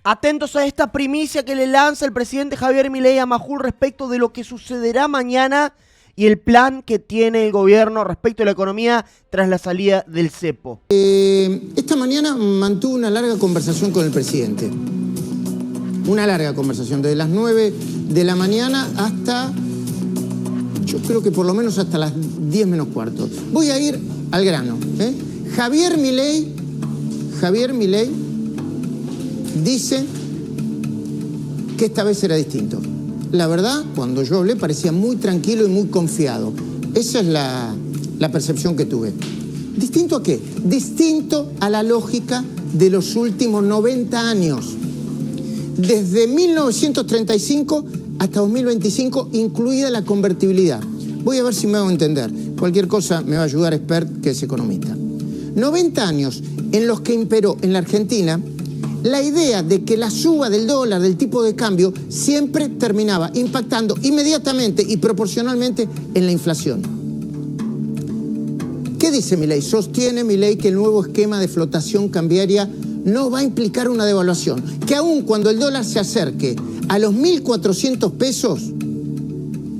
Atentos a esta primicia que le lanza el presidente Javier Milei a Majul respecto de lo que sucederá mañana y el plan que tiene el gobierno respecto a la economía tras la salida del cepo. Esta mañana mantuve una larga conversación con el presidente. Una larga conversación, desde las 9 de la mañana hasta, yo creo que por lo menos hasta las 10 menos cuarto. Voy a ir al grano. Javier Milei dice que esta vez será distinto. La verdad, cuando yo hablé parecía muy tranquilo y muy confiado. Esa es la percepción que tuve. ¿Distinto a qué? Distinto a la lógica de los últimos 90 años. Desde 1935 hasta 2025, incluida la convertibilidad. Voy a ver si me hago entender. Cualquier cosa me va a ayudar Expert, que es economista. 90 años en los que imperó en la Argentina la idea de que la suba del dólar, del tipo de cambio, siempre terminaba impactando inmediatamente y proporcionalmente en la inflación. ¿Qué dice Milei? Sostiene Milei que el nuevo esquema de flotación cambiaria no va a implicar una devaluación, que aun cuando el dólar se acerque a los 1.400 pesos,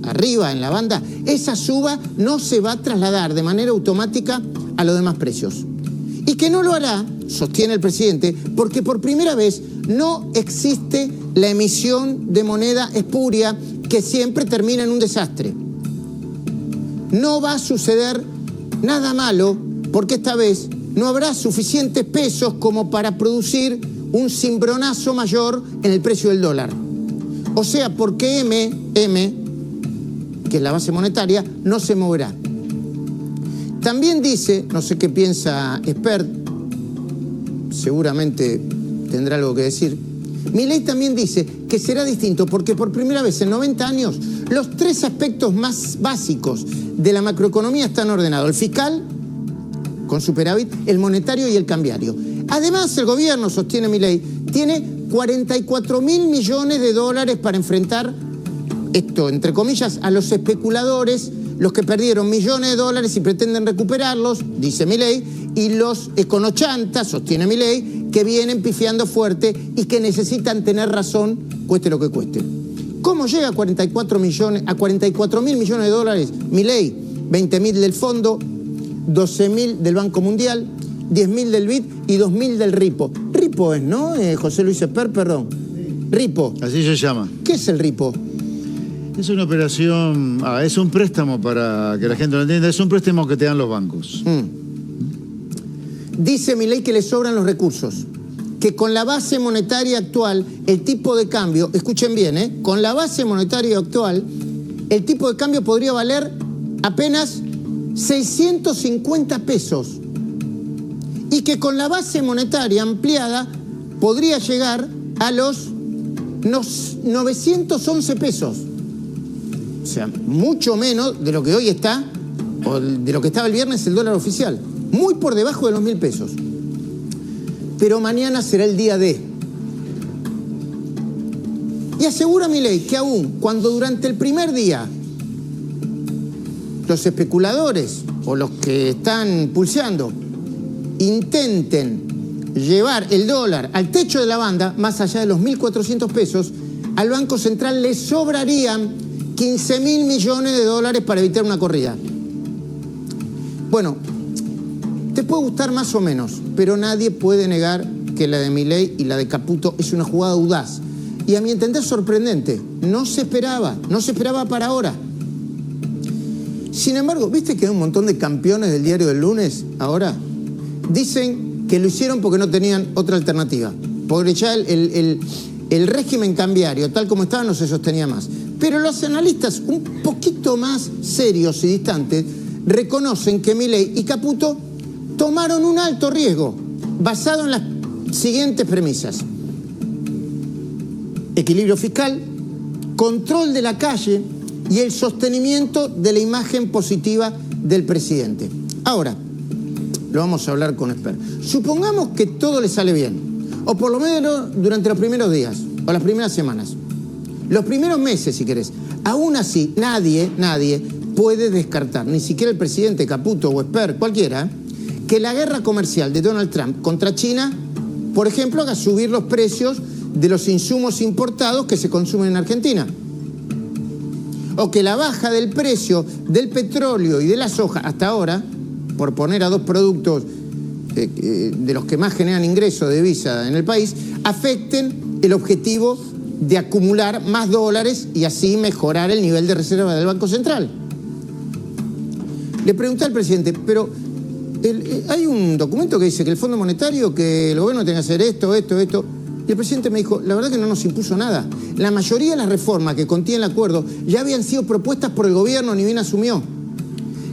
arriba en la banda, esa suba no se va a trasladar de manera automática a los demás precios. Y que no lo hará, sostiene el presidente, porque por primera vez no existe la emisión de moneda espuria que siempre termina en un desastre. No va a suceder nada malo porque esta vez no habrá suficientes pesos como para producir un cimbronazo mayor en el precio del dólar. O sea, porque M, que es la base monetaria, no se moverá. También dice, no sé qué piensa Expert, seguramente tendrá algo que decir. Milei también dice que será distinto porque por primera vez en 90 años los tres aspectos más básicos de la macroeconomía están ordenados. El fiscal, con superávit, el monetario y el cambiario. Además, el gobierno, sostiene Milei, tiene 44.000 millones de dólares para enfrentar esto, entre comillas, a los especuladores, los que perdieron millones de dólares y pretenden recuperarlos, dice Milei, y los econochantas, sostiene Milei, que vienen pifiando fuerte y que necesitan tener razón, cueste lo que cueste. ¿Cómo llega a 44.000 millones de dólares? Milei, 20.000 del fondo, 12.000 del Banco Mundial, 10.000 del BID y 2.000 del RIPO. RIPO es, ¿no? José Luis Esper, perdón. RIPO. Así se llama. ¿Qué es el RIPO? Es una operación, es un préstamo, para que la gente lo entienda, es un préstamo que te dan los bancos. Dice Milei que le sobran los recursos, que con la base monetaria actual, el tipo de cambio, escuchen bien, con la base monetaria actual, el tipo de cambio podría valer apenas 650 pesos y que con la base monetaria ampliada podría llegar a los 911 pesos. O sea, mucho menos de lo que hoy está, o de lo que estaba el viernes el dólar oficial. Muy por debajo de los 1.000 pesos. Pero mañana será el día D. Y asegura Milei que aún cuando durante el primer día los especuladores o los que están pulseando intenten llevar el dólar al techo de la banda, más allá de los 1.400 pesos, al Banco Central le sobrarían 15.000 millones de dólares para evitar una corrida. Bueno, te puede gustar más o menos, pero nadie puede negar que la de Milei y la de Caputo es una jugada audaz. Y a mi entender sorprendente. No se esperaba para ahora. Sin embargo, ¿viste que hay un montón de campeones del diario del lunes ahora? Dicen que lo hicieron porque no tenían otra alternativa. Porque ya el régimen cambiario, tal como estaba, no se sostenía más. Pero los analistas un poquito más serios y distantes reconocen que Milei y Caputo tomaron un alto riesgo basado en las siguientes premisas: equilibrio fiscal, control de la calle y el sostenimiento de la imagen positiva del presidente. Ahora, lo vamos a hablar con Expert. Supongamos que todo le sale bien, o por lo menos durante los primeros días, o las primeras semanas, los primeros meses, si querés. Aún así, nadie puede descartar, ni siquiera el presidente Caputo o Expert, cualquiera, que la guerra comercial de Donald Trump contra China, por ejemplo, haga subir los precios de los insumos importados que se consumen en Argentina. O que la baja del precio del petróleo y de la soja hasta ahora, por poner a dos productos de los que más generan ingresos de divisa en el país, afecten el objetivo de acumular más dólares y así mejorar el nivel de reserva del Banco Central. Le pregunté al presidente, pero hay un documento que dice que el Fondo Monetario, que el gobierno tiene que hacer esto. Y el presidente me dijo, la verdad que no nos impuso nada. La mayoría de las reformas que contiene el acuerdo ya habían sido propuestas por el gobierno, ni bien asumió.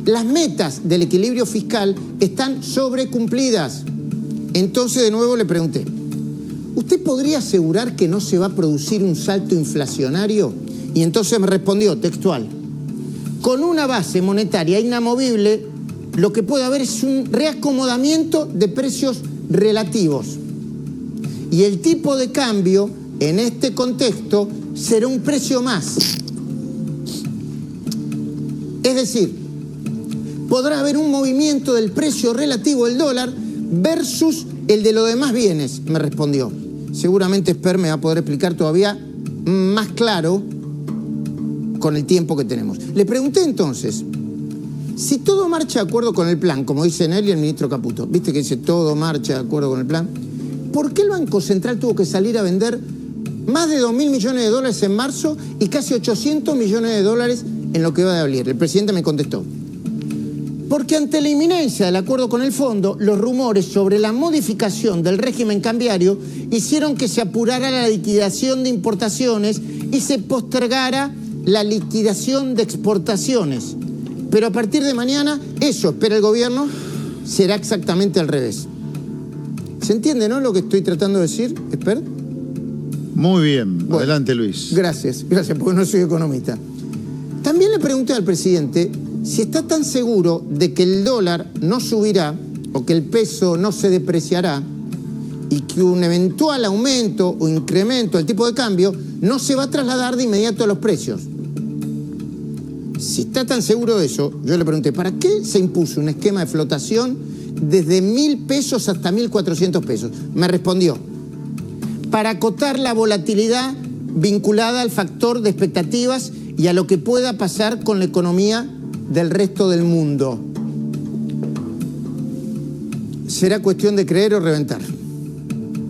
Las metas del equilibrio fiscal están sobrecumplidas. Entonces de nuevo le pregunté, ¿usted podría asegurar que no se va a producir un salto inflacionario? Y entonces me respondió textual, con una base monetaria inamovible, lo que puede haber es un reacomodamiento de precios relativos. Y el tipo de cambio, en este contexto, será un precio más. Es decir, podrá haber un movimiento del precio relativo del dólar versus el de los demás bienes, me respondió. Seguramente Esper me va a poder explicar todavía más claro con el tiempo que tenemos. Le pregunté entonces, si todo marcha de acuerdo con el plan, como dicen él y el ministro Caputo, viste que dice todo marcha de acuerdo con el plan, ¿por qué el Banco Central tuvo que salir a vender más de 2.000 millones de dólares en marzo y casi 800 millones de dólares en lo que va de abril? El presidente me contestó, porque ante la inminencia del acuerdo con el fondo, los rumores sobre la modificación del régimen cambiario hicieron que se apurara la liquidación de importaciones y se postergara la liquidación de exportaciones. Pero a partir de mañana, eso espera el gobierno, será exactamente al revés. ¿Se entiende, no, lo que estoy tratando de decir, Esper? Muy bien. Bueno, adelante, Luis. Gracias, porque no soy economista. También le pregunté al presidente si está tan seguro de que el dólar no subirá o que el peso no se depreciará y que un eventual aumento o incremento del tipo de cambio no se va a trasladar de inmediato a los precios. Si está tan seguro de eso, yo le pregunté, ¿para qué se impuso un esquema de flotación desde 1.000 pesos hasta 1.400 pesos? Me respondió, para acotar la volatilidad vinculada al factor de expectativas y a lo que pueda pasar con la economía del resto del mundo. Será cuestión de creer o reventar.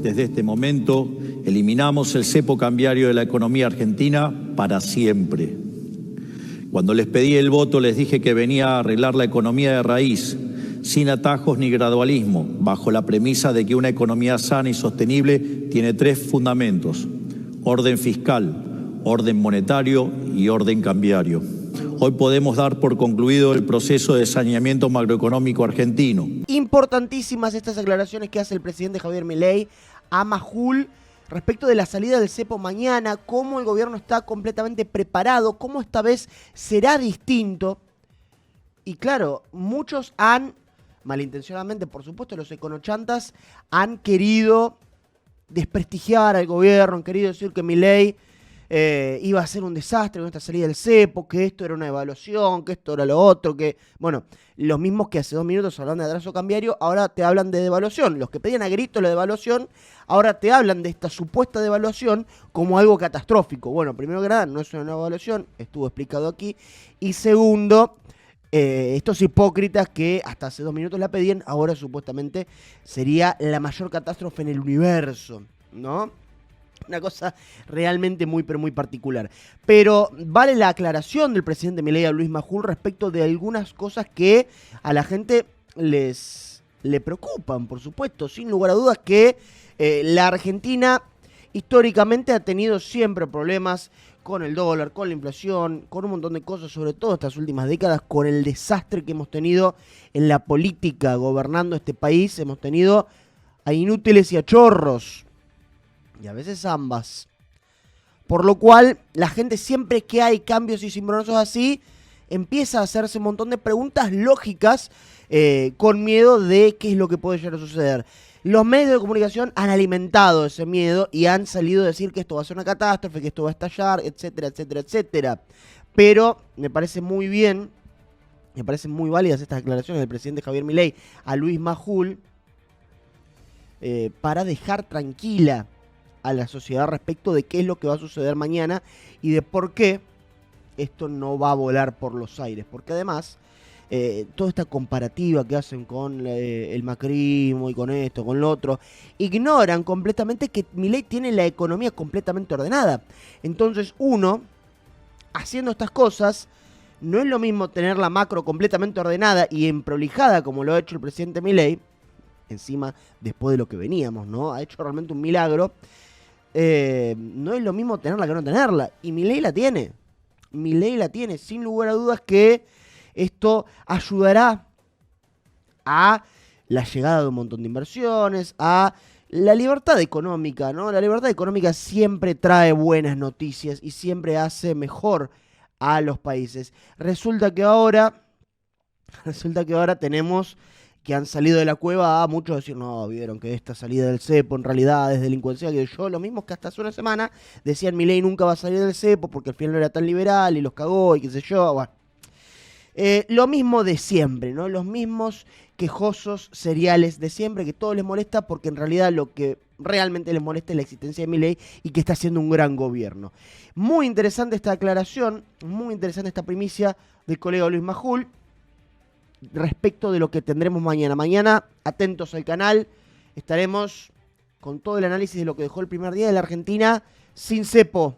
Desde este momento eliminamos el cepo cambiario de la economía argentina para siempre. Cuando les pedí el voto les dije que venía a arreglar la economía de raíz, sin atajos ni gradualismo, bajo la premisa de que una economía sana y sostenible tiene tres fundamentos: orden fiscal, orden monetario y orden cambiario. Hoy podemos dar por concluido el proceso de saneamiento macroeconómico argentino. Importantísimas estas aclaraciones que hace el presidente Javier Milei a Majul respecto de la salida del cepo mañana, cómo el gobierno está completamente preparado, cómo esta vez será distinto. Y claro, muchos han, malintencionadamente por supuesto, los econochantas han querido desprestigiar al gobierno, han querido decir que Milei iba a ser un desastre con esta salida del cepo, que esto era una devaluación, que esto era lo otro, que, bueno, los mismos que hace 2 minutos hablan de atraso cambiario, ahora te hablan de devaluación. Los que pedían a grito la devaluación, ahora te hablan de esta supuesta devaluación como algo catastrófico. Bueno, primero que nada, no es una devaluación, estuvo explicado aquí. Y segundo, estos hipócritas que hasta hace 2 minutos la pedían, ahora supuestamente sería la mayor catástrofe en el universo, ¿no? Una cosa realmente muy, pero muy particular. Pero vale la aclaración del presidente Milei a Luis Majul respecto de algunas cosas que a la gente le preocupan, por supuesto. Sin lugar a dudas que la Argentina históricamente ha tenido siempre problemas con el dólar, con la inflación, con un montón de cosas, sobre todo estas últimas décadas, con el desastre que hemos tenido en la política gobernando este país. Hemos tenido a inútiles y a chorros. Y a veces ambas. Por lo cual, la gente siempre que hay cambios y cimbronazos así, empieza a hacerse un montón de preguntas lógicas con miedo de qué es lo que puede llegar a suceder. Los medios de comunicación han alimentado ese miedo y han salido a decir que esto va a ser una catástrofe, que esto va a estallar, etcétera, etcétera, etcétera. Pero me parece muy bien, me parecen muy válidas estas declaraciones del presidente Javier Milei a Luis Majul para dejar tranquila a la sociedad respecto de qué es lo que va a suceder mañana y de por qué esto no va a volar por los aires. Porque además, toda esta comparativa que hacen con el macrismo y con esto, con lo otro, ignoran completamente que Milei tiene la economía completamente ordenada. Entonces uno, haciendo estas cosas, no es lo mismo tener la macro completamente ordenada y emprolijada como lo ha hecho el presidente Milei, encima después de lo que veníamos, ¿no? Ha hecho realmente un milagro. No es lo mismo tenerla que no tenerla. Y Milei la tiene. Milei la tiene, sin lugar a dudas que esto ayudará a la llegada de un montón de inversiones, a la libertad económica, ¿no? La libertad económica siempre trae buenas noticias y siempre hace mejor a los países. Resulta que ahora tenemos que han salido de la cueva a muchos decir, no, vieron que esta salida del cepo en realidad es delincuencial, que yo, lo mismo que hasta hace una semana decían Milei nunca va a salir del cepo porque al final no era tan liberal y los cagó y qué sé yo, bueno. Lo mismo de siempre, ¿no? Los mismos quejosos seriales de siempre, que todo les molesta porque en realidad lo que realmente les molesta es la existencia de Milei y que está haciendo un gran gobierno. Muy interesante esta aclaración, muy interesante esta primicia del colega Luis Majul respecto de lo que tendremos mañana. Mañana, atentos al canal, estaremos con todo el análisis de lo que dejó el primer día de la Argentina sin cepo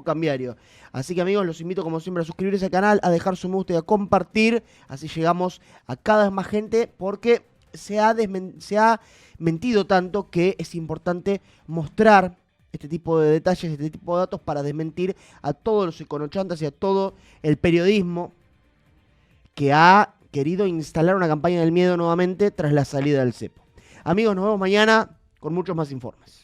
cambiario. Así que amigos, los invito como siempre a suscribirse al canal, a dejar su me gusta y a compartir, así llegamos a cada vez más gente, porque se ha mentido tanto que es importante mostrar este tipo de detalles, este tipo de datos para desmentir a todos los econochantas y a todo el periodismo que ha querido instalar una campaña del miedo nuevamente tras la salida del cepo. Amigos, nos vemos mañana con muchos más informes.